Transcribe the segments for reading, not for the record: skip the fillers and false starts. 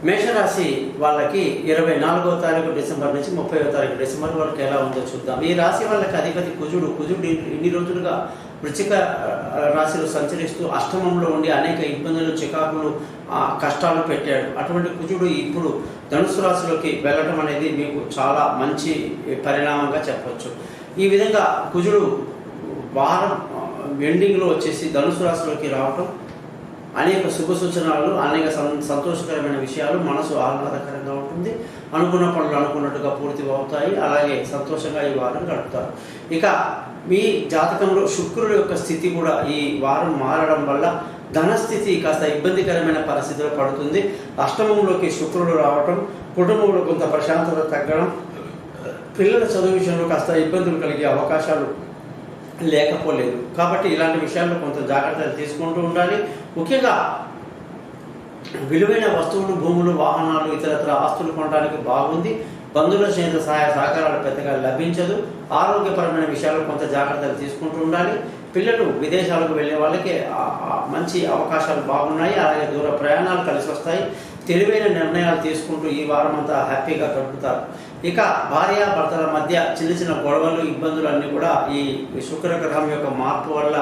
మేషరాశి వాళ్ళకి 24వ తారీఖు డిసెంబర్ నుంచి 30వ తారీఖు డిసెంబర్ వరకు ఎలా ఉందో చూద్దాం. ఈ రాశి వాళ్ళకి అధిపతి కుజుడు ఇన్ని రోజులుగా వృశ్చిక రాశిలో సంచరిస్తూ అష్టమంలో ఉండి అనేక ఇబ్బందులు, చికాకులు, కష్టాలు పెట్టాడు. అటువంటి కుజుడు ఇప్పుడు ధనుసు రాశిలోకి వెళ్ళడం అనేది మీకు చాలా మంచి పరిణామంగా చెప్పవచ్చు. ఈ విధంగా కుజుడు వారం ఎండింగ్లో వచ్చేసి ధనుసు రాశిలోకి రావటం అనేక శుభ సూచనలు, అనేక సంతోషకరమైన విషయాలు, మనసు ఆహ్లాదకరంగా ఉంటుంది. అనుకున్న పనులు అనుకున్నట్టుగా పూర్తి అవుతాయి. అలాగే సంతోషంగా ఈ వారం గడుపుతారు. ఇక మీ జాతకంలో శుక్రుడు యొక్క స్థితి కూడా ఈ వారం మారడం వల్ల ధనస్థితి కాస్త ఇబ్బందికరమైన పరిస్థితిలో పడుతుంది. అష్టమంలోకి శుక్రుడు రావటం, కుటుంబంలో కొంత ప్రశాంతత తగ్గడం, పిల్లల చదువు విషయంలో కాస్త ఇబ్బందులు కలిగే అవకాశాలు లేకపోలేదు. కాబట్టి ఇలాంటి విషయాల్లో కొంత జాగ్రత్తలు తీసుకుంటూ ఉండాలి. ముఖ్యంగా విలువైన వస్తువులు, భూములు, వాహనాలు, ఇతరత్ర ఆస్తులు కొనడానికి బాగుంది. బంధువుల చేత సహాయ సహకారాలు పెద్దగా లభించదు. ఆరోగ్యపరమైన విషయాల్లో కొంత జాగ్రత్తలు తీసుకుంటూ ఉండాలి. పిల్లలు విదేశాలకు వెళ్ళే వాళ్ళకి మంచి అవకాశాలు బాగున్నాయి. అలాగే దూర ప్రయాణాలు కలిసి వస్తాయి. తెలివైన నిర్ణయాలు తీసుకుంటూ ఈ వారం అంతా హ్యాపీగా గడుపుతారు. ఇక భార్యాభర్తల మధ్య చిన్న చిన్న గొడవలు, ఇబ్బందులు అన్నీ కూడా ఈ శుక్రగ్రహం యొక్క మార్పు వల్ల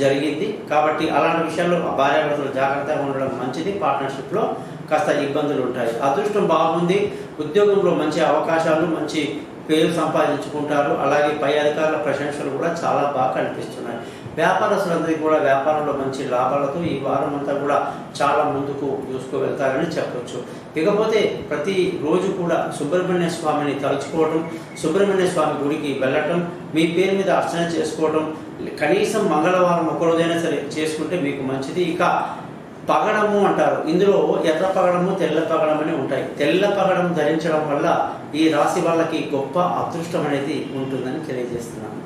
జరిగింది. కాబట్టి అలాంటి విషయాల్లో భార్యాభర్తలు జాగ్రత్తగా ఉండడం మంచిది. పార్ట్నర్షిప్లో కాస్త ఇబ్బందులు ఉంటాయి. అదృష్టం బాగుంది. ఉద్యోగంలో మంచి అవకాశాలు, మంచి పేరు సంపాదించుకుంటారు. అలాగే పై అధికారుల ప్రశంసలు కూడా చాలా బాగా కనిపిస్తున్నాయి. వ్యాపారస్తులందరికీ కూడా వ్యాపారంలో మంచి లాభాలతో ఈ వారం అంతా కూడా చాలా ముందుకు వెళ్తారని చెప్పవచ్చు. ఇకపోతే ప్రతిరోజు కూడా సుబ్రహ్మణ్య స్వామిని తలుచుకోవడం, సుబ్రహ్మణ్య స్వామి గుడికి వెళ్ళటం, మీ పేరు మీద అర్చన చేసుకోవడం, కనీసం మంగళవారం ఒకరోజైనా సరే చేసుకుంటే మీకు మంచిది. ఇక పగడము అంటారు. ఇందులో ఎర్ర పగడము, తెల్ల పగడం అని ఉంటాయి. తెల్ల పగడం ధరించడం వల్ల ఈ రాశి వాళ్ళకి గొప్ప అదృష్టం అనేది ఉంటుందని తెలియజేస్తున్నాను.